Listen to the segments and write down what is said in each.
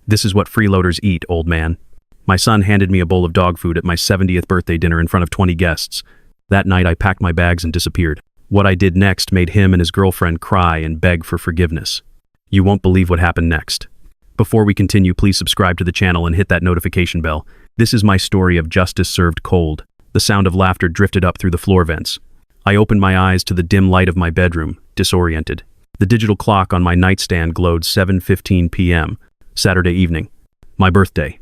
This is what freeloaders eat, old man. My son handed me a bowl of dog food at my 70th birthday dinner in front of 20 guests. That night I packed my bags and disappeared. What I did next made him and his girlfriend cry and beg for forgiveness. You won't believe what happened next. Before we continue, please subscribe to the channel and hit that notification bell. This is my story of justice served cold. The sound of laughter drifted up through the floor vents. I opened my eyes to the dim light of my bedroom, disoriented. The digital clock on my nightstand glowed 7:15 p.m., Saturday evening. My birthday.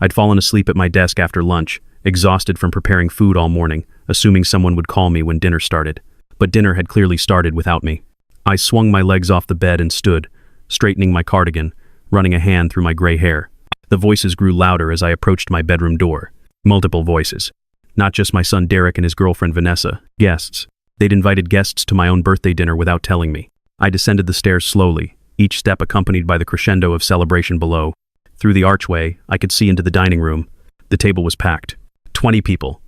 I'd fallen asleep at my desk after lunch, exhausted from preparing food all morning, assuming someone would call me when dinner started. But dinner had clearly started without me. I swung my legs off the bed and stood, straightening my cardigan, running a hand through my gray hair. The voices grew louder as I approached my bedroom door. Multiple voices. Not just my son Derek and his girlfriend Vanessa. Guests. They'd invited guests to my own birthday dinner without telling me. I descended the stairs slowly, each step accompanied by the crescendo of celebration below. Through the archway, I could see into the dining room. The table was packed. 20 people.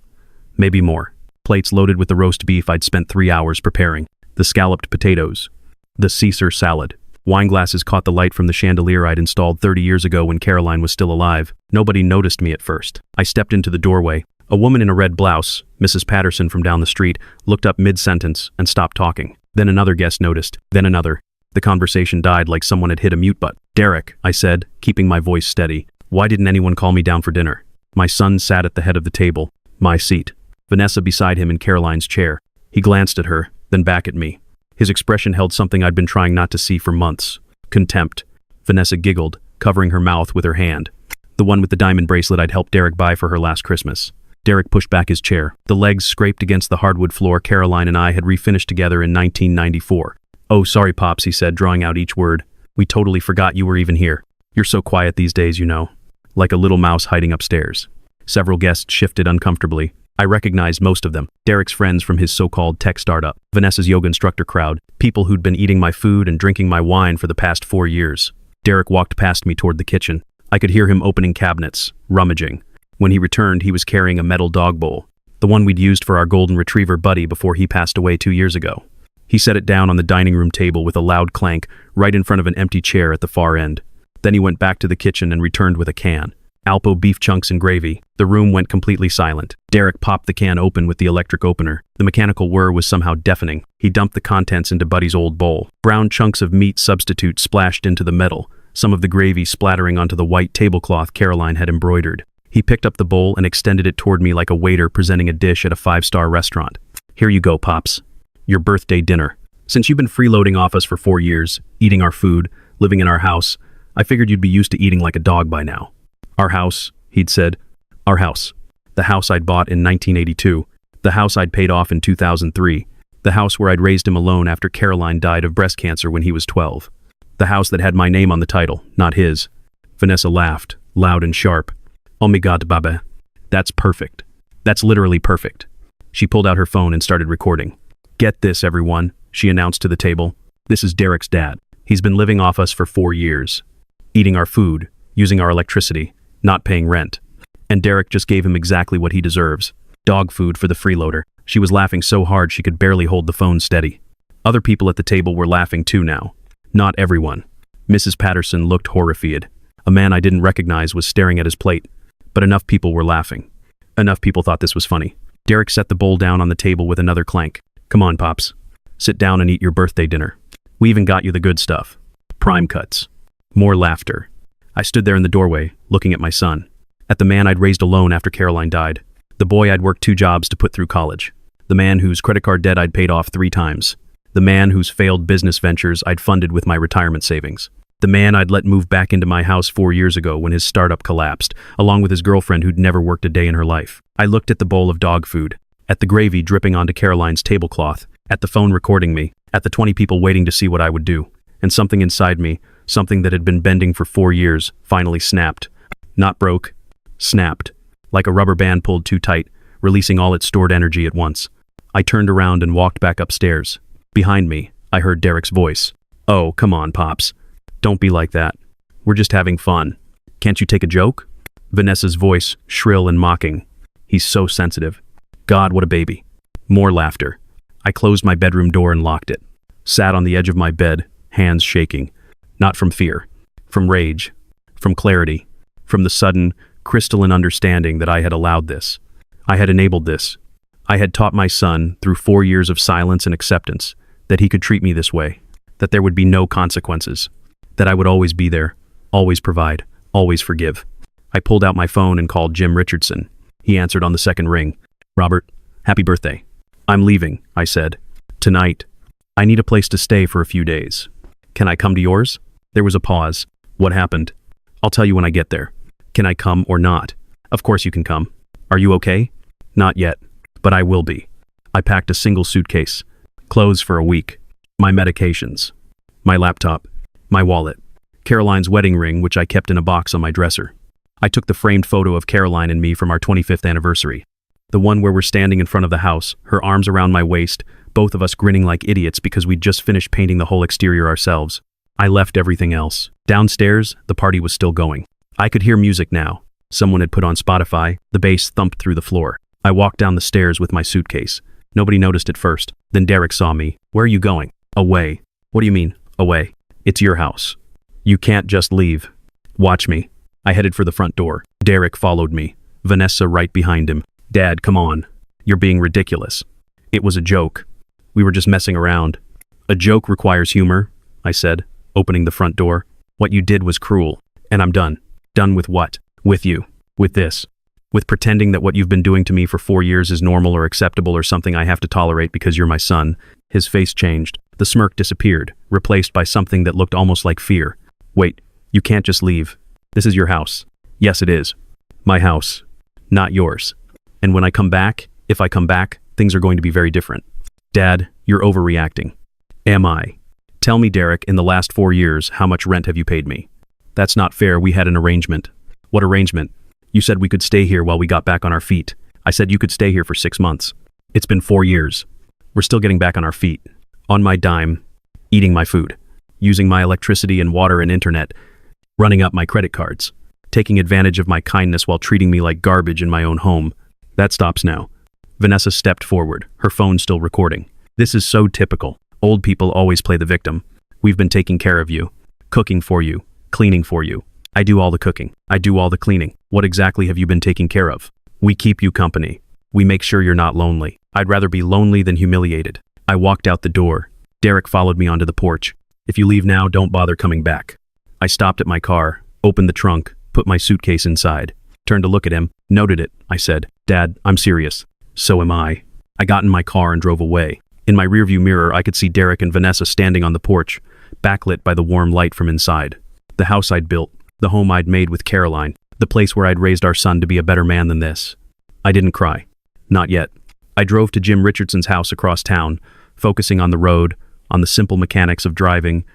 Maybe more. Plates loaded with the roast beef I'd spent 3 hours preparing. The scalloped potatoes. The Caesar salad. Wine glasses caught the light from the chandelier I'd installed 30 years ago when Caroline was still alive. Nobody noticed me at first. I stepped into the doorway. A woman in a red blouse, Mrs. Patterson from down the street, looked up mid-sentence and stopped talking. Then another guest noticed. Then another. The conversation died like someone had hit a mute button. "Derek," I said, keeping my voice steady. "Why didn't anyone call me down for dinner?" My son sat at the head of the table. My seat. Vanessa beside him in Caroline's chair. He glanced at her, then back at me. His expression held something I'd been trying not to see for months. Contempt. Vanessa giggled, covering her mouth with her hand. The one with the diamond bracelet I'd helped Derek buy for her last Christmas. Derek pushed back his chair. The legs scraped against the hardwood floor Caroline and I had refinished together in 1994. "Oh, sorry, Pops," he said, drawing out each word. "We totally forgot you were even here. You're so quiet these days, you know. Like a little mouse hiding upstairs." Several guests shifted uncomfortably. I recognized most of them. Derek's friends from his so-called tech startup, Vanessa's yoga instructor crowd, people who'd been eating my food and drinking my wine for the past 4 years. Derek walked past me toward the kitchen. I could hear him opening cabinets, rummaging. When he returned, he was carrying a metal dog bowl, the one we'd used for our golden retriever Buddy before he passed away 2 years ago. He set it down on the dining room table with a loud clank, right in front of an empty chair at the far end. Then he went back to the kitchen and returned with a can. Alpo beef chunks and gravy. The room went completely silent. Derek popped the can open with the electric opener. The mechanical whir was somehow deafening. He dumped the contents into Buddy's old bowl. Brown chunks of meat substitute splashed into the metal, some of the gravy splattering onto the white tablecloth Caroline had embroidered. He picked up the bowl and extended it toward me like a waiter presenting a dish at a 5-star restaurant. "Here you go, Pops. Your birthday dinner. Since you've been freeloading off us for 4 years, eating our food, living in our house, I figured you'd be used to eating like a dog by now." "Our house," he'd said. "Our house. The house I'd bought in 1982. The house I'd paid off in 2003. The house where I'd raised him alone after Caroline died of breast cancer when he was 12. The house that had my name on the title, not his." Vanessa laughed, loud and sharp. "Oh my God, Baba. That's perfect. That's literally perfect." She pulled out her phone and started recording. "Get this, everyone," she announced to the table. "This is Derek's dad. He's been living off us for 4 years. Eating our food, using our electricity, not paying rent. And Derek just gave him exactly what he deserves. Dog food for the freeloader." She was laughing so hard she could barely hold the phone steady. Other people at the table were laughing too now. Not everyone. Mrs. Patterson looked horrified. A man I didn't recognize was staring at his plate. But enough people were laughing. Enough people thought this was funny. Derek set the bowl down on the table with another clank. "Come on, Pops. Sit down and eat your birthday dinner. We even got you the good stuff. Prime cuts." More laughter. I stood there in the doorway, looking at my son. At the man I'd raised alone after Caroline died. The boy I'd worked 2 jobs to put through college. The man whose credit card debt I'd paid off 3 times. The man whose failed business ventures I'd funded with my retirement savings. The man I'd let move back into my house 4 years ago when his startup collapsed, along with his girlfriend who'd never worked a day in her life. I looked at the bowl of dog food, at the gravy dripping onto Caroline's tablecloth, at the phone recording me, at the 20 people waiting to see what I would do. And something inside me, something that had been bending for 4 years, finally snapped. Not broke, snapped. Like a rubber band pulled too tight, releasing all its stored energy at once. I turned around and walked back upstairs. Behind me, I heard Derek's voice. "Oh, come on, Pops. Don't be like that. We're just having fun. Can't you take a joke?" Vanessa's voice, shrill and mocking. "He's so sensitive. God, what a baby." More laughter. I closed my bedroom door and locked it. Sat on the edge of my bed, hands shaking. Not from fear. From rage. from clarity, from the sudden, crystalline understanding that I had allowed this. I had enabled this. I had taught my son, through 4 years of silence and acceptance, that he could treat me this way, that there would be no consequences, that I would always be there, always provide, always forgive. I pulled out my phone and called Jim Richardson. He answered on the second ring. "Robert, happy birthday." "I'm leaving," I said. "Tonight. I need a place to stay for a few days. Can I come to yours?" There was a pause. "What happened?" "I'll tell you when I get there." "Can I come or not?" "Of course you can come." "Are you okay?" "Not yet, but I will be." I packed a single suitcase, clothes for a week, my medications, my laptop, my wallet, Caroline's wedding ring, which I kept in a box on my dresser. I took the framed photo of Caroline and me from our 25th anniversary. The one where we're standing in front of the house, her arms around my waist, both of us grinning like idiots because we'd just finished painting the whole exterior ourselves. I left everything else. Downstairs, the party was still going. I could hear music now. Someone had put on Spotify. The bass thumped through the floor. I walked down the stairs with my suitcase. Nobody noticed at first. Then Derek saw me. "Where are you going?" "Away." "What do you mean, away?" "It's your house. You can't just leave. Watch me." I headed for the front door. Derek followed me. Vanessa right behind him. "Dad, come on. You're being ridiculous." "It was a joke. We were just messing around." "A joke requires humor," I said, opening the front door. "What you did was cruel. And I'm done." "Done with what?" "With you. With this. With pretending that what you've been doing to me for 4 years is normal or acceptable or something I have to tolerate because you're my son." His face changed. The smirk disappeared, replaced by something that looked almost like fear. "Wait, you can't just leave. This is your house." "Yes, it is. My house. Not yours. And when I come back, if I come back, things are going to be very different." "Dad, you're overreacting." "Am I?" "Tell me, Derek, in the last 4 years, how much rent have you paid me?" "That's not fair. We had an arrangement." "What arrangement?" "You said we could stay here while we got back on our feet." "I said you could stay here for 6 months. It's been 4 years. We're still getting back on our feet. On my dime. Eating my food. Using my electricity and water and internet. Running up my credit cards. Taking advantage of my kindness while treating me like garbage in my own home. That stops now." Vanessa stepped forward, her phone still recording. "This is so typical. Old people always play the victim. We've been taking care of you. Cooking for you. Cleaning for you. I do all the cooking. I do all the cleaning. What exactly have you been taking care of? We keep you company. We make sure you're not lonely. I'd rather be lonely than humiliated." I walked out the door. Derek followed me onto the porch. "If you leave now, don't bother coming back." I stopped at my car, opened the trunk, put my suitcase inside. Turned to look at him, noted it. I said, "Dad, I'm serious." "So am I." I got in my car and drove away. In my rearview mirror, I could see Derek and Vanessa standing on the porch, backlit by the warm light from inside. The house I'd built, the home I'd made with Caroline, the place where I'd raised our son to be a better man than this. I didn't cry. Not yet. I drove to Jim Richardson's house across town, focusing on the road, on the simple mechanics of driving,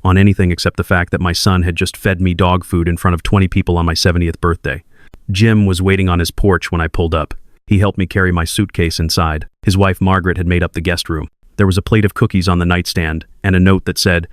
on anything except the fact that my son had just fed me dog food in front of 20 people on my 70th birthday. Jim was waiting on his porch when I pulled up. He helped me carry my suitcase inside. His wife Margaret had made up the guest room. There was a plate of cookies on the nightstand and a note that said,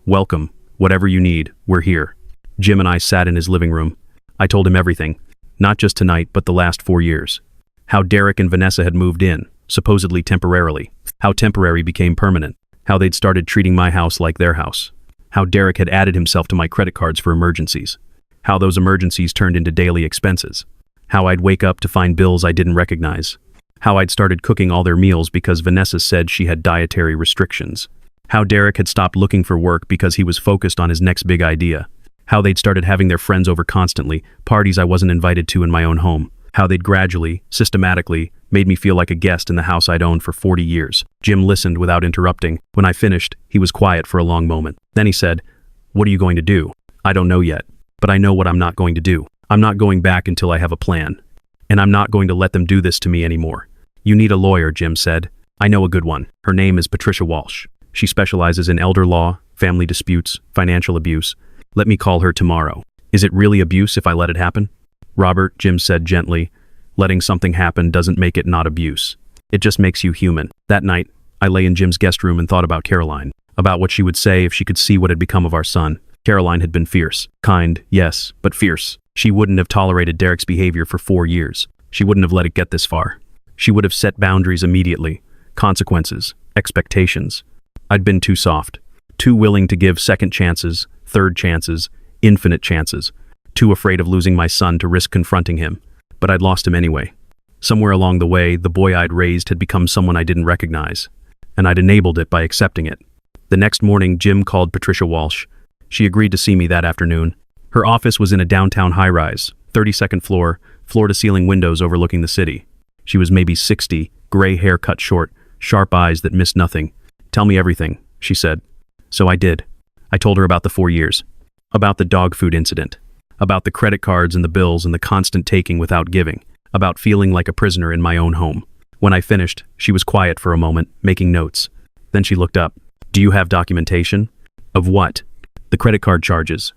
"Welcome, whatever you need, we're here." Jim and I sat in his living room. I told him everything, not just tonight, but the last 4 years. How Derek and Vanessa had moved in, supposedly temporarily. How temporary became permanent. How they'd started treating my house like their house. How Derek had added himself to my credit cards for emergencies. How those emergencies turned into daily expenses. How I'd wake up to find bills I didn't recognize. How I'd started cooking all their meals because Vanessa said she had dietary restrictions. How Derek had stopped looking for work because he was focused on his next big idea. How they'd started having their friends over constantly, parties I wasn't invited to in my own home. How they'd gradually, systematically, made me feel like a guest in the house I'd owned for 40 years. Jim listened without interrupting. When I finished, he was quiet for a long moment. Then he said, "What are you going to do?" "I don't know yet, but I know what I'm not going to do. I'm not going back until I have a plan. And I'm not going to let them do this to me anymore." "You need a lawyer," Jim said. "I know a good one. Her name is Patricia Walsh. She specializes in elder law, family disputes, financial abuse. Let me call her tomorrow." "Is it really abuse if I let it happen?" "Robert," Jim said gently, "letting something happen doesn't make it not abuse. It just makes you human." That night, I lay in Jim's guest room and thought about Caroline, about what she would say if she could see what had become of our son. Caroline had been fierce. Kind, yes, but fierce. She wouldn't have tolerated Derek's behavior for 4 years. She wouldn't have let it get this far. She would have set boundaries immediately. Consequences. Expectations. I'd been too soft. Too willing to give second chances, third chances, infinite chances. too afraid of losing my son to risk confronting him. But I'd lost him anyway. Somewhere along the way, the boy I'd raised had become someone I didn't recognize, and I'd enabled it by accepting it. The next morning, Jim called Patricia Walsh. She agreed to see me that afternoon. Her office was in a downtown high-rise, 32nd floor, floor-to-ceiling windows overlooking the city. She was maybe 60, gray hair cut short, sharp eyes that missed nothing. "Tell me everything," she said. So I did. I told her about the 4 years, about the dog food incident, about the credit cards and the bills and the constant taking without giving, about feeling like a prisoner in my own home. When I finished, she was quiet for a moment, making notes. Then she looked up. "Do you have documentation?" "Of what?" "The credit card charges.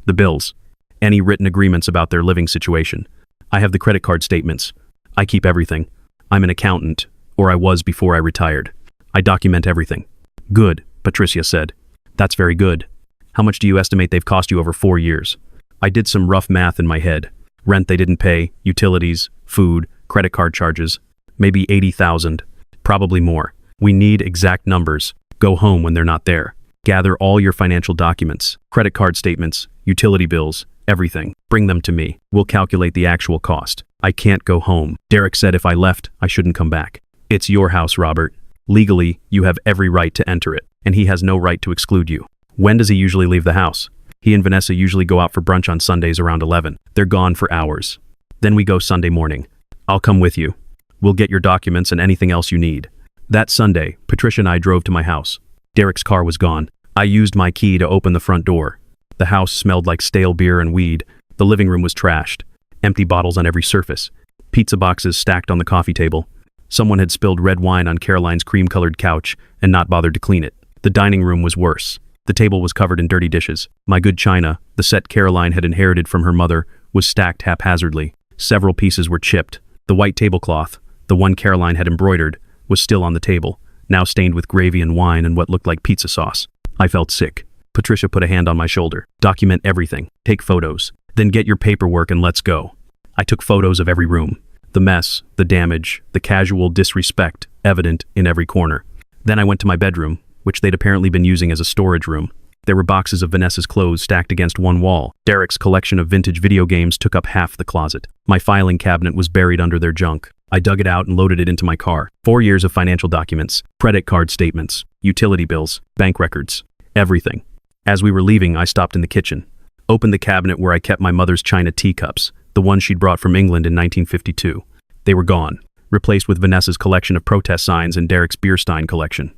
The bills. Any written agreements about their living situation. I have the credit card statements. I keep everything. I'm an accountant, or I was before I retired. I document everything." "Good," Patricia said. "That's very good. How much do you estimate they've cost you over 4 years?" I did some rough math in my head. Rent they didn't pay, utilities, food, credit card charges. Maybe 80,000. Probably more. We need exact numbers. Go home when they're not there. Gather all your financial documents, credit card statements, utility bills, everything. Bring them to me. We'll calculate the actual cost. I can't go home. Derek said if I left, I shouldn't come back. "It's your house, Robert. Legally, you have every right to enter it, and he has no right to exclude you." "When does he usually leave the house?" "He and Vanessa usually go out for brunch on Sundays around 11. They're gone for hours. Then we go Sunday morning. I'll come with you. We'll get your documents and anything else you need." That Sunday, Patricia and I drove to my house. Derek's car was gone. I used my key to open the front door. The house smelled like stale beer and weed. The living room was trashed. Empty bottles on every surface. Pizza boxes stacked on the coffee table. Someone had spilled red wine on Caroline's cream-colored couch and not bothered to clean it. The dining room was worse. The table was covered in dirty dishes. My good china, the set Caroline had inherited from her mother, was stacked haphazardly. Several pieces were chipped. The white tablecloth, the one Caroline had embroidered, was still on the table, now stained with gravy and wine and what looked like pizza sauce. I felt sick. Patricia put a hand on my shoulder. "Document everything. Take photos. Then get your paperwork and let's go." I took photos of every room. The mess, the damage, the casual disrespect evident in every corner. Then I went to my bedroom, which they'd apparently been using as a storage room. There were boxes of Vanessa's clothes stacked against one wall. Derek's collection of vintage video games took up half the closet. My filing cabinet was buried under their junk. I dug it out and loaded it into my car. 4 years of financial documents, credit card statements, utility bills, bank records, everything. As we were leaving, I stopped in the kitchen, opened the cabinet where I kept my mother's china teacups, the ones she'd brought from England in 1952. They were gone, replaced with Vanessa's collection of protest signs and Derek's beer stein collection.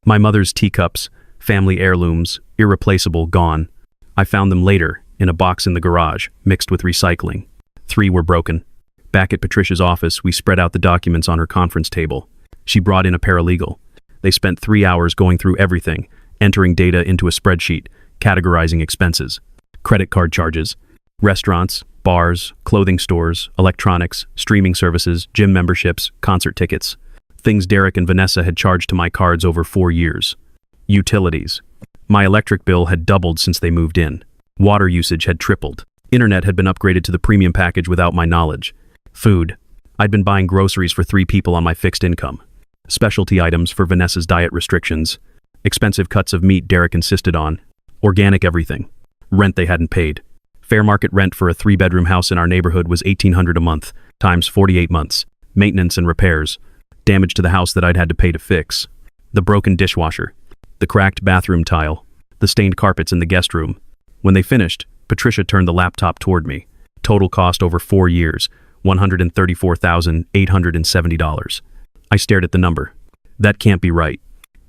My mother's teacups, family heirlooms, irreplaceable, gone. I found them later, in a box in the garage, mixed with recycling. 3 were broken. Back at Patricia's office, we spread out the documents on her conference table. She brought in a paralegal. They spent 3 hours going through everything, entering data into a spreadsheet, categorizing expenses. Credit card charges, restaurants, bars, clothing stores, electronics, streaming services, gym memberships, concert tickets. Things Derek and Vanessa had charged to my cards over 4 years. Utilities. My electric bill had doubled since they moved in. Water usage had tripled. Internet had been upgraded to the premium package without my knowledge. Food. I'd been buying groceries for 3 people on my fixed income. Specialty items for Vanessa's diet restrictions. Expensive cuts of meat Derek insisted on. Organic everything. Rent they hadn't paid. Fair market rent for a 3-bedroom house in our neighborhood was $1,800 a month, times 48 months. Maintenance and repairs. Damage to the house that I'd had to pay to fix. The broken dishwasher. The cracked bathroom tile. The stained carpets in the guest room. When they finished, Patricia turned the laptop toward me. Total cost over 4 years, $134,870. I stared at the number. That can't be right.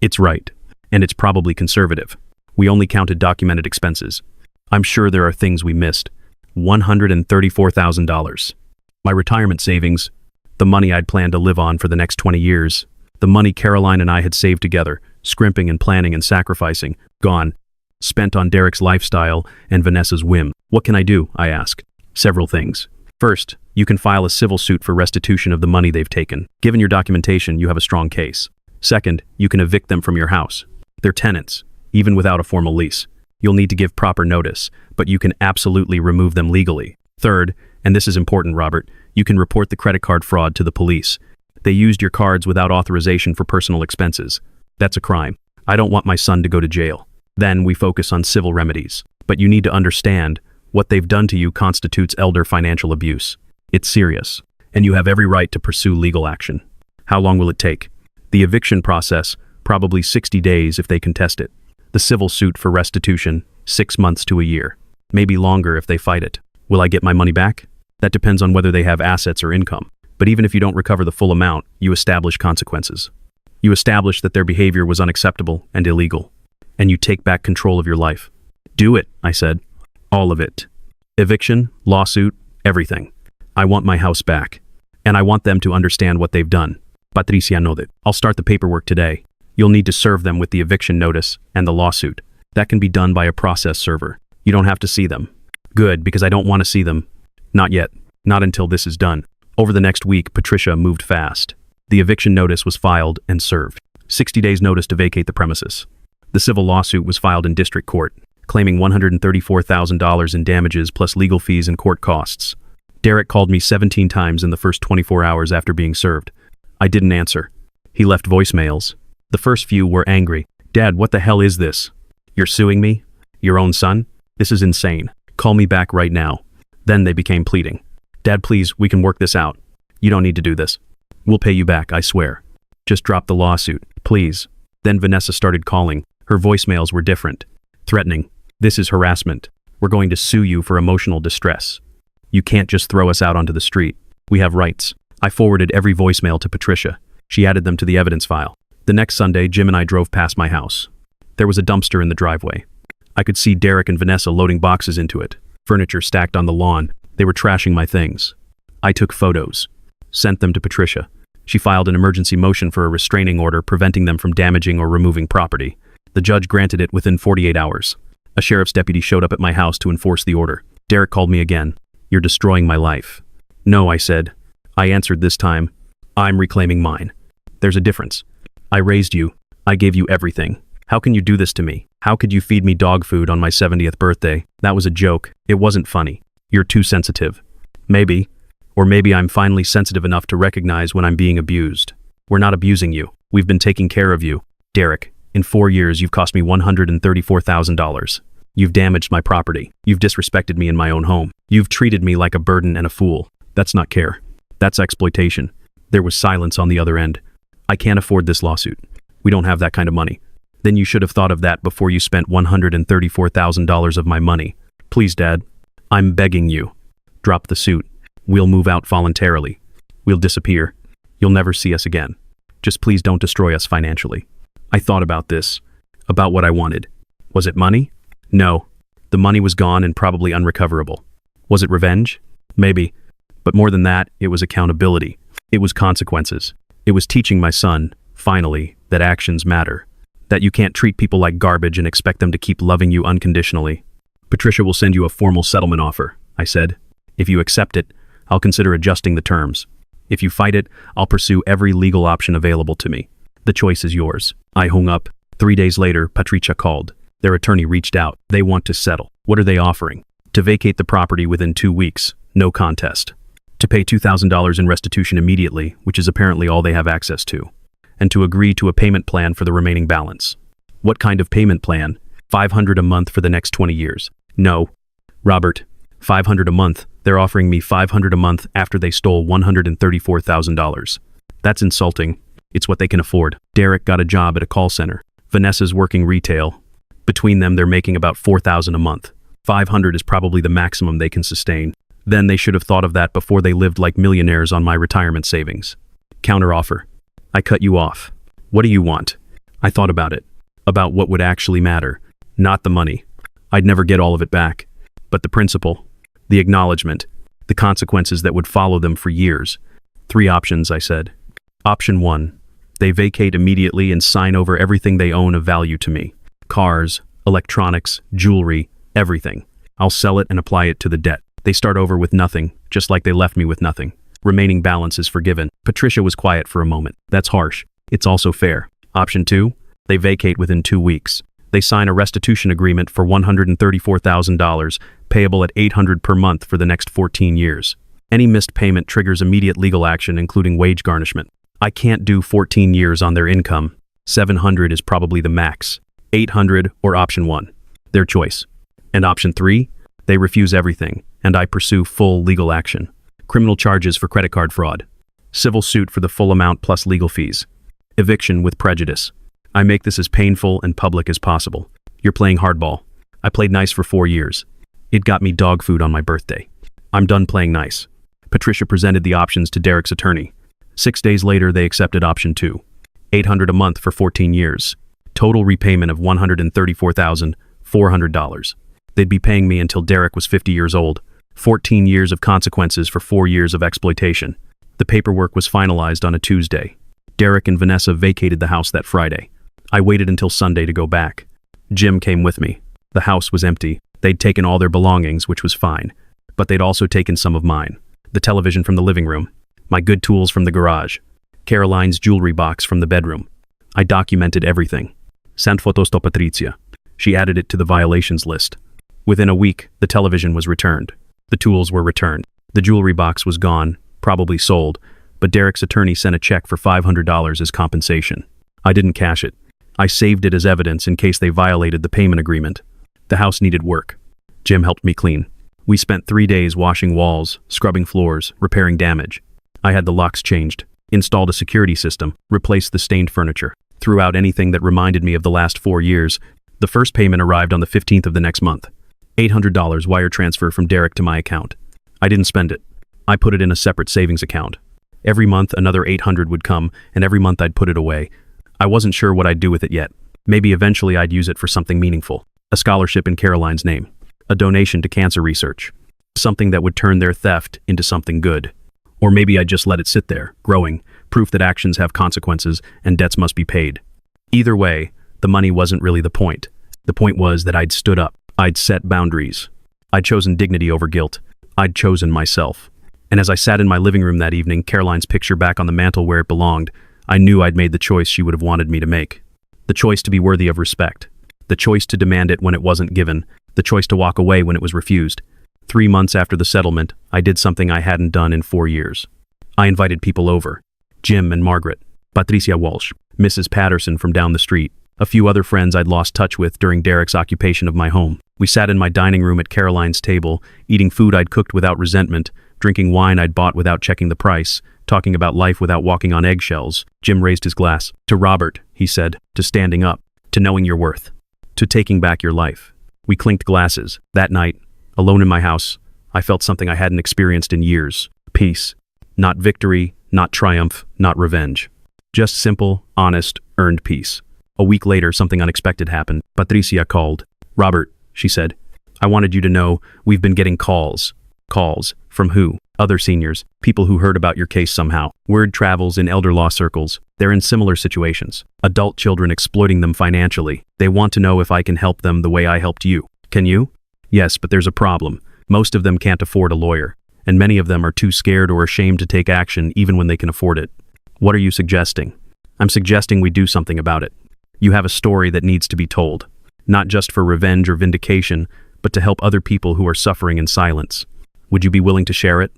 It's right. And it's probably conservative. We only counted documented expenses. I'm sure there are things we missed. $134,000. My retirement savings, the money I'd planned to live on for the next 20 years, the money Caroline and I had saved together, scrimping and planning and sacrificing, gone. Spent on Derek's lifestyle and Vanessa's whim. What can I do? I asked. Several things. First, you can file a civil suit for restitution of the money they've taken. Given your documentation, you have a strong case. Second, you can evict them from your house. They're tenants, even without a formal lease. You'll need to give proper notice, but you can absolutely remove them legally. Third, and this is important, Robert, you can report the credit card fraud to the police. They used your cards without authorization for personal expenses. That's a crime. I don't want my son to go to jail. Then we focus on civil remedies. But you need to understand, What they've done to you constitutes elder financial abuse. It's serious, and you have every right to pursue legal action. How long will it take? The eviction process, probably 60 days if they contest it. The civil suit for restitution, 6 months to a year. Maybe longer if they fight it. Will I get my money back? That depends on whether they have assets or income. But even if you don't recover the full amount, you establish consequences. You establish that their behavior was unacceptable and illegal. And you take back control of your life. Do it, I said. All of it. Eviction, lawsuit, everything. I want my house back. And I want them to understand what they've done. Patricia nodded. I'll start the paperwork today. You'll need to serve them with the eviction notice and the lawsuit. That can be done by a process server. You don't have to see them. Good, because I don't want to see them. Not yet. Not until this is done. Over the next week, Patricia moved fast. The eviction notice was filed and served. 60 days notice to vacate the premises. The civil lawsuit was filed in district court, claiming $134,000 in damages plus legal fees and court costs. Derek called me 17 times in the first 24 hours after being served. I didn't answer. He left voicemails. The first few were angry. Dad, what the hell is this? You're suing me? Your own son? This is insane. Call me back right now. Then they became pleading. Dad, please, we can work this out. You don't need to do this. We'll pay you back, I swear. Just drop the lawsuit, please. Then Vanessa started calling. Her voicemails were different. Threatening. This is harassment. We're going to sue you for emotional distress. You can't just throw us out onto the street. We have rights. I forwarded every voicemail to Patricia. She added them to the evidence file. The next Sunday, Jim and I drove past my house. There was a dumpster in the driveway. I could see Derek and Vanessa loading boxes into it. Furniture stacked on the lawn. They were trashing my things. I took photos. Sent them to Patricia. She filed an emergency motion for a restraining order preventing them from damaging or removing property. The judge granted it within 48 hours. A sheriff's deputy showed up at my house to enforce the order. Derek called me again. You're destroying my life. No, I said. I answered this time. I'm reclaiming mine. There's a difference. I raised you. I gave you everything. How can you do this to me? How could you feed me dog food on my 70th birthday? That was a joke. It wasn't funny. You're too sensitive. Maybe. Or maybe I'm finally sensitive enough to recognize when I'm being abused. We're not abusing you. We've been taking care of you. Derek, in 4 years you've cost me $134,000. You've damaged my property. You've disrespected me in my own home. You've treated me like a burden and a fool. That's not care. That's exploitation. There was silence on the other end. I can't afford this lawsuit. We don't have that kind of money. Then you should have thought of that before you spent $134,000 of my money. Please, Dad. I'm begging you. Drop the suit. We'll move out voluntarily. We'll disappear. You'll never see us again. Just please don't destroy us financially. I thought about this. About what I wanted. Was it money? No. The money was gone and probably unrecoverable. Was it revenge? Maybe. But more than that, it was accountability. It was consequences. It was teaching my son, finally, that actions matter. That you can't treat people like garbage and expect them to keep loving you unconditionally. Patricia will send you a formal settlement offer, I said. If you accept it, I'll consider adjusting the terms. If you fight it, I'll pursue every legal option available to me. The choice is yours. I hung up. 3 days later, Patricia called. Their attorney reached out. They want to settle. What are they offering? To vacate the property within 2 weeks. No contest. To pay $2,000 in restitution immediately, which is apparently all they have access to. And to agree to a payment plan for the remaining balance. What kind of payment plan? $500 a month for the next 20 years. No. Robert, $500 a month. They're offering me $500 a month after they stole $134,000. That's insulting. It's what they can afford. Derek got a job at a call center. Vanessa's working retail. Between them, they're making about $4,000 a month. $500 is probably the maximum they can sustain. Then they should have thought of that before they lived like millionaires on my retirement savings. Counteroffer. I cut you off. What do you want? I thought about it. About what would actually matter. Not the money. I'd never get all of it back. But the principle. The acknowledgement. The consequences that would follow them for years. 3 options, I said. Option 1. They vacate immediately and sign over everything they own of value to me. Cars, electronics, jewelry, everything. I'll sell it and apply it to the debt. They start over with nothing, just like they left me with nothing. Remaining balance is forgiven. Patricia was quiet for a moment. That's harsh. It's also fair. Option 2. They vacate within 2 weeks. They sign a restitution agreement for $134,000, payable at $800 per month for the next 14 years. Any missed payment triggers immediate legal action, including wage garnishment. I can't do 14 years on their income. $700 is probably the max. $800 or option 1. Their choice. And option 3? They refuse everything, and I pursue full legal action. Criminal charges for credit card fraud. Civil suit for the full amount plus legal fees. Eviction with prejudice. I make this as painful and public as possible. You're playing hardball. I played nice for 4 years. It got me dog food on my birthday. I'm done playing nice. Patricia presented the options to Derek's attorney. 6 days later, they accepted option 2. $800 a month for 14 years. Total repayment of $134,400. They'd be paying me until Derek was 50 years old. 14 years of consequences for 4 years of exploitation. The paperwork was finalized on a Tuesday. Derek and Vanessa vacated the house that Friday. I waited until Sunday to go back. Jim came with me. The house was empty. They'd taken all their belongings, which was fine. But they'd also taken some of mine. The television from the living room. My good tools from the garage. Caroline's jewelry box from the bedroom. I documented everything. Sent fotos to Patricia. She added it to the violations list. Within a week, the television was returned. The tools were returned. The jewelry box was gone, probably sold, but Derek's attorney sent a check for $500 as compensation. I didn't cash it. I saved it as evidence in case they violated the payment agreement. The house needed work. Jim helped me clean. We spent 3 days washing walls, scrubbing floors, repairing damage. I had the locks changed, installed a security system, replaced the stained furniture, threw out anything that reminded me of the last 4 years. The first payment arrived on the 15th of the next month. $800 wire transfer from Derek to my account. I didn't spend it. I put it in a separate savings account. Every month another $800 would come, and every month I'd put it away. I wasn't sure what I'd do with it yet. Maybe eventually I'd use it for something meaningful. A scholarship in Caroline's name. A donation to cancer research. Something that would turn their theft into something good. Or maybe I'd just let it sit there, growing, proof that actions have consequences and debts must be paid. Either way, the money wasn't really the point. The point was that I'd stood up. I'd set boundaries. I'd chosen dignity over guilt. I'd chosen myself. And as I sat in my living room that evening, Caroline's picture back on the mantle where it belonged, I knew I'd made the choice she would have wanted me to make. The choice to be worthy of respect. The choice to demand it when it wasn't given. The choice to walk away when it was refused. 3 months after the settlement, I did something I hadn't done in 4 years. I invited people over. Jim and Margaret. Patricia Walsh. Mrs. Patterson from down the street. A few other friends I'd lost touch with during Derek's occupation of my home. We sat in my dining room at Caroline's table, eating food I'd cooked without resentment, drinking wine I'd bought without checking the price, talking about life without walking on eggshells. Jim raised his glass. To Robert, he said, to standing up, to knowing your worth, to taking back your life. We clinked glasses. That night, alone in my house, I felt something I hadn't experienced in years. Peace. Not victory, not triumph, not revenge. Just simple, honest, earned peace. A week later, something unexpected happened. Patricia called. Robert, she said, I wanted you to know we've been getting calls. Calls. From who? Other seniors. People who heard about your case somehow. Word travels in elder law circles. They're in similar situations. Adult children exploiting them financially. They want to know if I can help them the way I helped you. Can you? Yes, but there's a problem. Most of them can't afford a lawyer. And many of them are too scared or ashamed to take action even when they can afford it. What are you suggesting? I'm suggesting we do something about it. You have a story that needs to be told. Not just for revenge or vindication, but to help other people who are suffering in silence. Would you be willing to share it?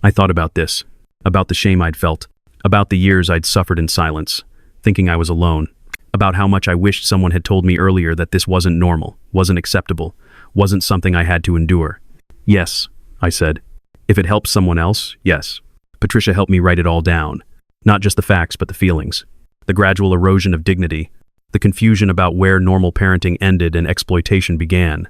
I thought about this. About the shame I'd felt. About the years I'd suffered in silence, thinking I was alone. About how much I wished someone had told me earlier that this wasn't normal, wasn't acceptable, wasn't something I had to endure. Yes, I said. If it helps someone else, yes. Patricia helped me write it all down. Not just the facts, but the feelings. The gradual erosion of dignity. The confusion about where normal parenting ended and exploitation began.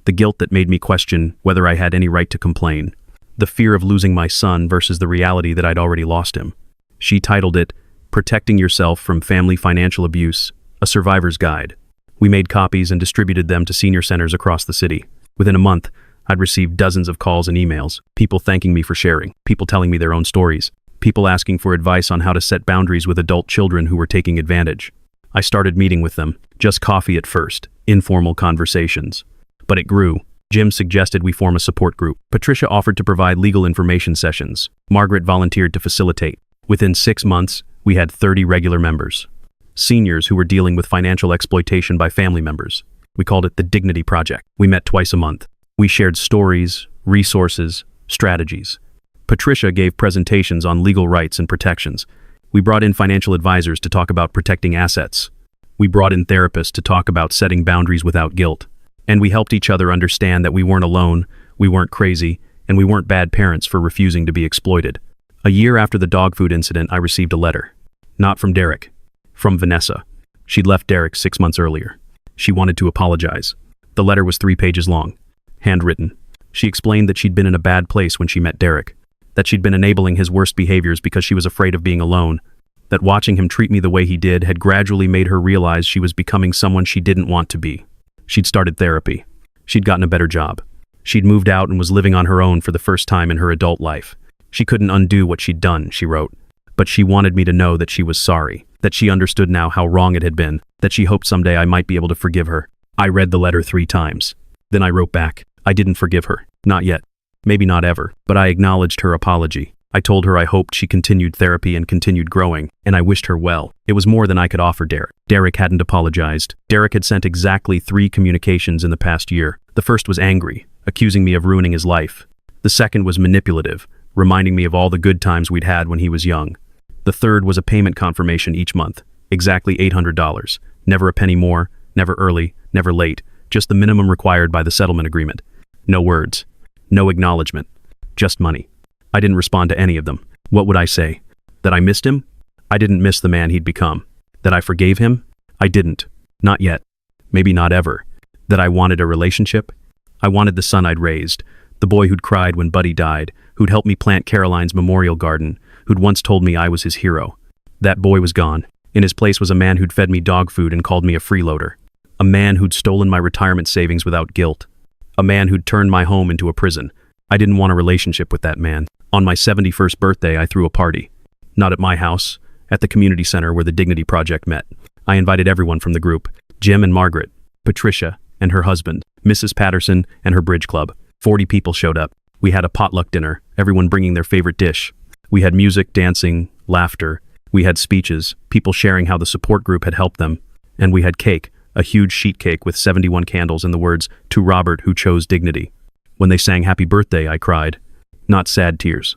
The guilt that made me question whether I had any right to complain. The fear of losing my son versus the reality that I'd already lost him. She titled it, Protecting Yourself from Family Financial Abuse, A Survivor's Guide. We made copies and distributed them to senior centers across the city. Within a month, I'd received dozens of calls and emails, people thanking me for sharing, people telling me their own stories, people asking for advice on how to set boundaries with adult children who were taking advantage. I started meeting with them, just coffee at first, informal conversations. But it grew. Jim suggested we form a support group. Patricia offered to provide legal information sessions. Margaret volunteered to facilitate. Within 6 months, we had 30 regular members. Seniors who were dealing with financial exploitation by family members. We called it the Dignity Project. We met twice a month. We shared stories, resources, strategies. Patricia gave presentations on legal rights and protections. We brought in financial advisors to talk about protecting assets. We brought in therapists to talk about setting boundaries without guilt. And we helped each other understand that we weren't alone, We weren't crazy, and we weren't bad parents for refusing to be exploited. A year after the dog food incident, I received a letter. Not from Derek. From Vanessa. She'd left Derek 6 months earlier. She wanted to apologize. The letter was 3 pages long. Handwritten. She explained that she'd been in a bad place when she met Derek. That she'd been enabling his worst behaviors because she was afraid of being alone. That watching him treat me the way he did had gradually made her realize she was becoming someone she didn't want to be. She'd started therapy. She'd gotten a better job. She'd moved out and was living on her own for the first time in her adult life. She couldn't undo what she'd done, she wrote. But she wanted me to know that she was sorry, that she understood now how wrong it had been, that she hoped someday I might be able to forgive her. I read the letter 3 times. Then I wrote back. I didn't forgive her. Not yet. Maybe not ever. But I acknowledged her apology. I told her I hoped she continued therapy and continued growing, and I wished her well. It was more than I could offer Derek. Derek hadn't apologized. Derek had sent exactly 3 communications in the past year. The first was angry, accusing me of ruining his life. The second was manipulative, reminding me of all the good times we'd had when he was young. The third was a payment confirmation each month, exactly $800. Never a penny more, never early, never late, just the minimum required by the settlement agreement. No words. No acknowledgement. Just money. I didn't respond to any of them. What would I say? That I missed him? I didn't miss the man he'd become. That I forgave him? I didn't. Not yet. Maybe not ever. That I wanted a relationship? I wanted the son I'd raised, the boy who'd cried when Buddy died, who'd helped me plant Caroline's memorial garden, who'd once told me I was his hero. That boy was gone. In his place was a man who'd fed me dog food and called me a freeloader. A man who'd stolen my retirement savings without guilt. A man who'd turned my home into a prison. I didn't want a relationship with that man. On my 71st birthday, I threw a party. Not at my house, at the community center where the Dignity Project met. I invited everyone from the group, Jim and Margaret, Patricia and her husband, Mrs. Patterson and her bridge club. 40 people showed up. We had a potluck dinner, everyone bringing their favorite dish. We had music, dancing, laughter. We had speeches, people sharing how the support group had helped them. And we had cake, a huge sheet cake with 71 candles and the words, "To Robert who chose dignity." When they sang happy birthday, I cried. Not sad tears.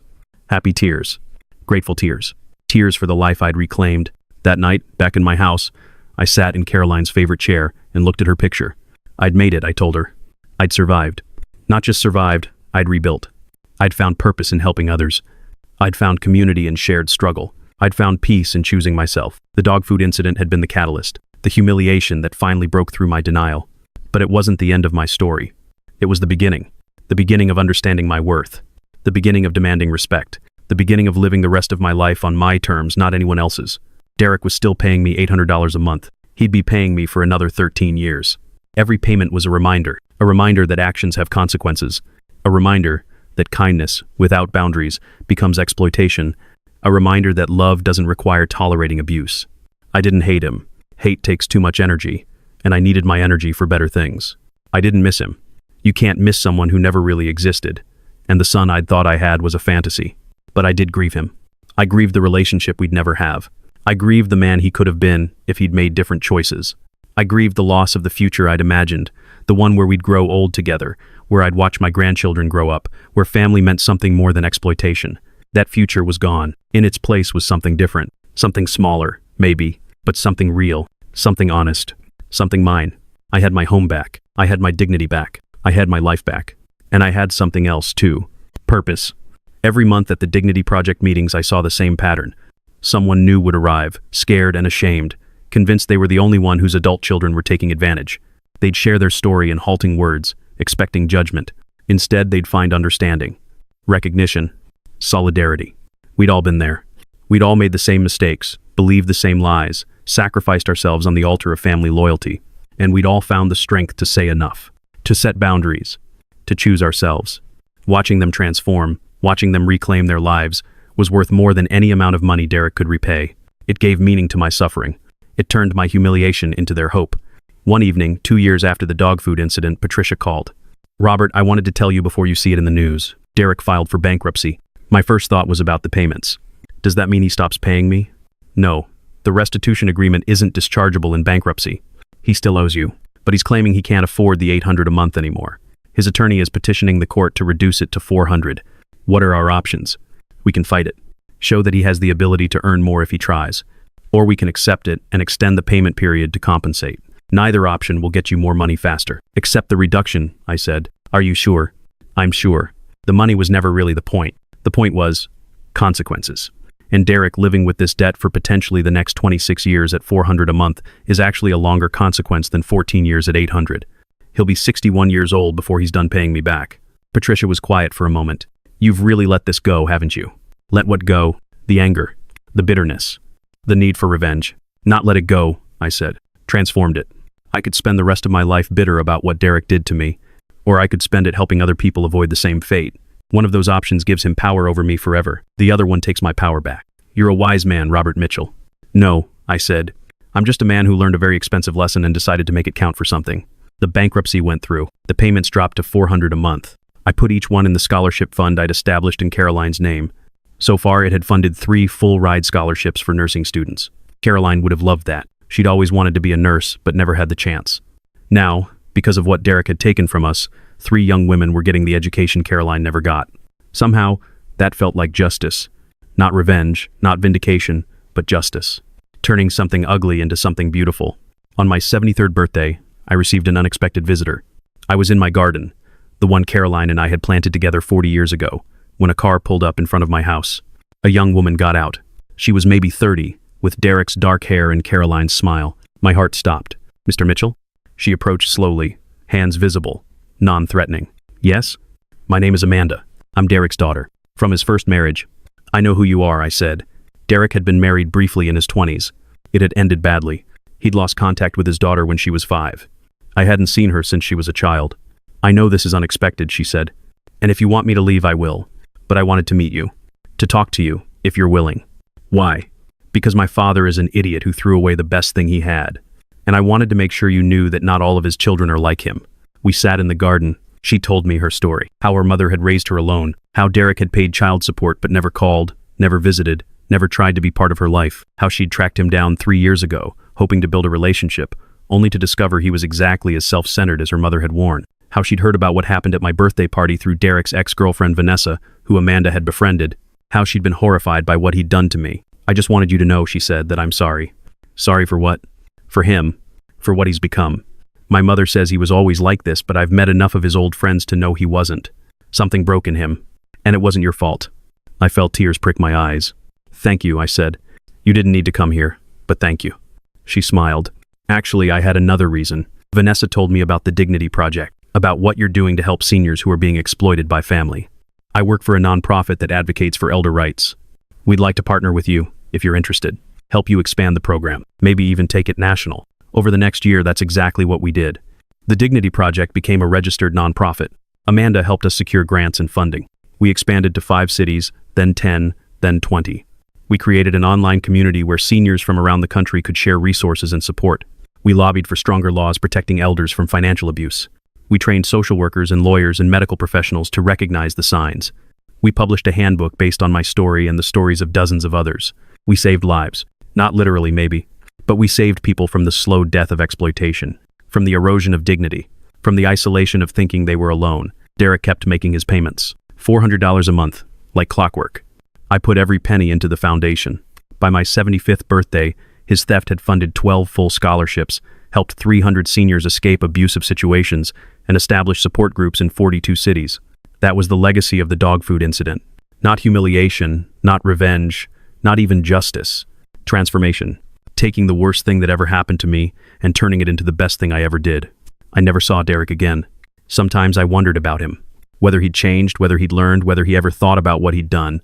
Happy tears. Grateful tears. Tears for the life I'd reclaimed. That night, back in my house, I sat in Caroline's favorite chair and looked at her picture. I'd made it, I told her. I'd survived. Not just survived, I'd rebuilt. I'd found purpose in helping others. I'd found community in shared struggle. I'd found peace in choosing myself. The dog food incident had been the catalyst, the humiliation that finally broke through my denial. But it wasn't the end of my story. It was the beginning of understanding my worth. The beginning of demanding respect. The beginning of living the rest of my life on my terms, not anyone else's. Derek was still paying me $800 a month. He'd be paying me for another 13 years. Every payment was a reminder that actions have consequences, a reminder that kindness, without boundaries, becomes exploitation, a reminder that love doesn't require tolerating abuse. I didn't hate him. Hate takes too much energy, and I needed my energy for better things. I didn't miss him. You can't miss someone who never really existed. And the son I'd thought I had was a fantasy. But I did grieve him. I grieved the relationship we'd never have. I grieved the man he could have been if he'd made different choices. I grieved the loss of the future I'd imagined, the one where we'd grow old together, where I'd watch my grandchildren grow up, where family meant something more than exploitation. That future was gone. In its place was something different, something smaller, maybe, but something real, something honest, something mine. I had my home back. I had my dignity back. I had my life back. And I had something else, too. Purpose. Every month at the Dignity Project meetings, I saw the same pattern. Someone new would arrive, scared and ashamed, convinced they were the only one whose adult children were taking advantage. They'd share their story in halting words, expecting judgment. Instead, they'd find understanding, recognition, solidarity. We'd all been there. We'd all made the same mistakes, believed the same lies, sacrificed ourselves on the altar of family loyalty. And we'd all found the strength to say enough, to set boundaries, to choose ourselves. Watching them transform, watching them reclaim their lives, was worth more than any amount of money Derek could repay. It gave meaning to my suffering. It turned my humiliation into their hope. One evening, 2 years after the dog food incident, Patricia called. "Robert, I wanted to tell you before you see it in the news. Derek filed for bankruptcy." My first thought was about the payments. Does that mean he stops paying me? No. The restitution agreement isn't dischargeable in bankruptcy. He still owes you. But he's claiming he can't afford the $800 a month anymore. His attorney is petitioning the court to reduce it to $400. What are our options? We can fight it. Show that he has the ability to earn more if he tries. Or we can accept it and extend the payment period to compensate. Neither option will get you more money faster. Accept the reduction, I said. Are you sure? I'm sure. The money was never really the point. The point was consequences. And Derek living with this debt for potentially the next 26 years at $400 a month is actually a longer consequence than 14 years at $800. He'll be 61 years old before he's done paying me back. Patricia was quiet for a moment. You've really let this go, haven't you? Let what go? The anger, the bitterness, the need for revenge. Not let it go, I said. Transformed it. I could spend the rest of my life bitter about what Derek did to me, or I could spend it helping other people avoid the same fate. One of those options gives him power over me forever. The other one takes my power back. You're a wise man, Robert Mitchell. No, I said. I'm just a man who learned a very expensive lesson and decided to make it count for something. The bankruptcy went through. The payments dropped to $400 a month. I put each one in the scholarship fund I'd established in Caroline's name. So far, it had funded 3 full-ride scholarships for nursing students. Caroline would have loved that. She'd always wanted to be a nurse, but never had the chance. Now, because of what Derek had taken from us, 3 young women were getting the education Caroline never got. Somehow, that felt like justice. Not revenge, not vindication, but justice. Turning something ugly into something beautiful. On my 73rd birthday, I received an unexpected visitor. I was in my garden, the one Caroline and I had planted together 40 years ago, when a car pulled up in front of my house. A young woman got out. She was maybe 30, with Derek's dark hair and Caroline's smile. My heart stopped. Mr. Mitchell? She approached slowly, hands visible, non-threatening. Yes? My name is Amanda. I'm Derek's daughter. From his first marriage. I know who you are, I said. Derek had been married briefly in his 20s. It had ended badly. He'd lost contact with his daughter when she was 5. I hadn't seen her since she was a child. I know this is unexpected, she said. And if you want me to leave, I will. But I wanted to meet you. To talk to you, if you're willing. Why? Because my father is an idiot who threw away the best thing he had. And I wanted to make sure you knew that not all of his children are like him. We sat in the garden. She told me her story. How her mother had raised her alone. How Derek had paid child support but never called, never visited, never tried to be part of her life. How she'd tracked him down 3 years ago, hoping to build a relationship, only to discover he was exactly as self-centered as her mother had warned. How she'd heard about what happened at my birthday party through Derek's ex-girlfriend Vanessa, who Amanda had befriended. How she'd been horrified by what he'd done to me. I just wanted you to know, she said, that I'm sorry. Sorry for what? For him. For what he's become. My mother says he was always like this, but I've met enough of his old friends to know he wasn't. Something broke in him. And it wasn't your fault. I felt tears prick my eyes. Thank you, I said. You didn't need to come here, but thank you. She smiled. Actually, I had another reason. Vanessa told me about the Dignity Project, about what you're doing to help seniors who are being exploited by family. I work for a nonprofit that advocates for elder rights. We'd like to partner with you, if you're interested. Help you expand the program, maybe even take it national. Over the next year, that's exactly what we did. The Dignity Project became a registered nonprofit. Amanda helped us secure grants and funding. We expanded to 5 cities, then 10, then 20. We created an online community where seniors from around the country could share resources and support. We lobbied for stronger laws protecting elders from financial abuse. We trained social workers and lawyers and medical professionals to recognize the signs. We published a handbook based on my story and the stories of dozens of others. We saved lives. Not literally, maybe. But we saved people from the slow death of exploitation, from the erosion of dignity, from the isolation of thinking they were alone. Derek kept making his payments. $400 a month, like clockwork. I put every penny into the foundation. By my 75th birthday, his theft had funded 12 full scholarships, helped 300 seniors escape abusive situations, and established support groups in 42 cities. That was the legacy of the dog food incident. Not humiliation, not revenge, not even justice. Transformation. Taking the worst thing that ever happened to me and turning it into the best thing I ever did. I never saw Derek again. Sometimes I wondered about him. Whether he'd changed, whether he'd learned, whether he ever thought about what he'd done.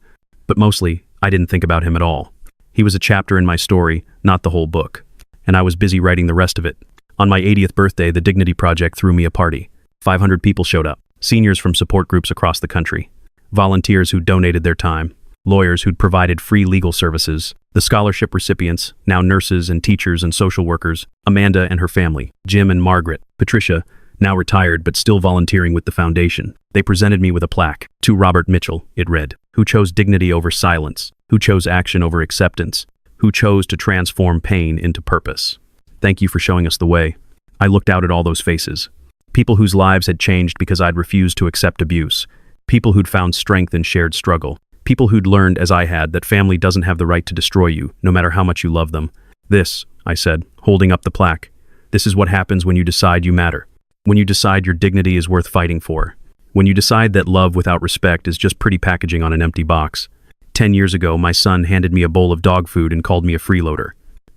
But mostly, I didn't think about him at all. He was a chapter in my story, not the whole book. And I was busy writing the rest of it. On my 80th birthday, the Dignity Project threw me a party. 500 people showed up. Seniors from support groups across the country. Volunteers who donated their time. Lawyers who'd provided free legal services. The scholarship recipients, now nurses and teachers and social workers. Amanda and her family. Jim and Margaret. Patricia, now retired but still volunteering with the foundation. They presented me with a plaque. To Robert Mitchell, it read, who chose dignity over silence, who chose action over acceptance, who chose to transform pain into purpose. Thank you for showing us the way. I looked out at all those faces. People whose lives had changed because I'd refused to accept abuse. People who'd found strength in shared struggle. People who'd learned, as I had, that family doesn't have the right to destroy you, no matter how much you love them. This, I said, holding up the plaque, this is what happens when you decide you matter. When you decide your dignity is worth fighting for. When you decide that love without respect is just pretty packaging on an empty box. 10 years ago, my son handed me a bowl of dog food and called me a freeloader.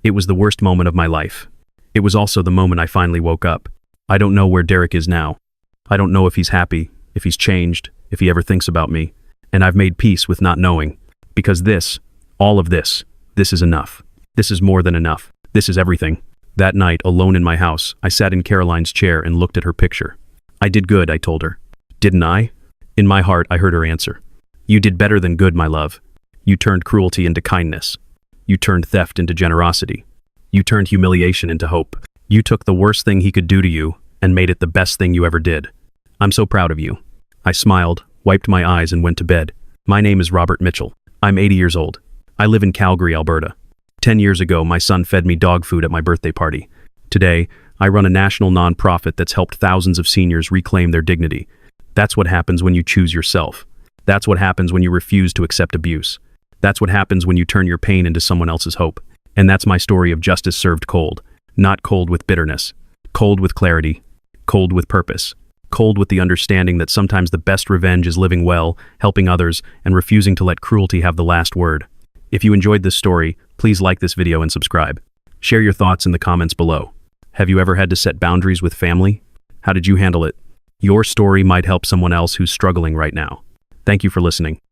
It was the worst moment of my life. It was also the moment I finally woke up. I don't know where Derek is now. I don't know if he's happy, if he's changed, if he ever thinks about me. And I've made peace with not knowing. Because this, all of this is enough. This is more than enough. This is everything. That night, alone in my house, I sat in Caroline's chair and looked at her picture. I did good, I told her. Didn't I? In my heart, I heard her answer. You did better than good, my love. You turned cruelty into kindness. You turned theft into generosity. You turned humiliation into hope. You took the worst thing he could do to you and made it the best thing you ever did. I'm so proud of you. I smiled, wiped my eyes, and went to bed. My name is Robert Mitchell. I'm 80 years old. I live in Calgary, Alberta. 10 years ago, my son fed me dog food at my birthday party. Today, I run a national nonprofit that's helped thousands of seniors reclaim their dignity. That's what happens when you choose yourself. That's what happens when you refuse to accept abuse. That's what happens when you turn your pain into someone else's hope. And that's my story of justice served cold. Not cold with bitterness. Cold with clarity. Cold with purpose. Cold with the understanding that sometimes the best revenge is living well, helping others, and refusing to let cruelty have the last word. If you enjoyed this story, please like this video and subscribe. Share your thoughts in the comments below. Have you ever had to set boundaries with family? How did you handle it? Your story might help someone else who's struggling right now. Thank you for listening.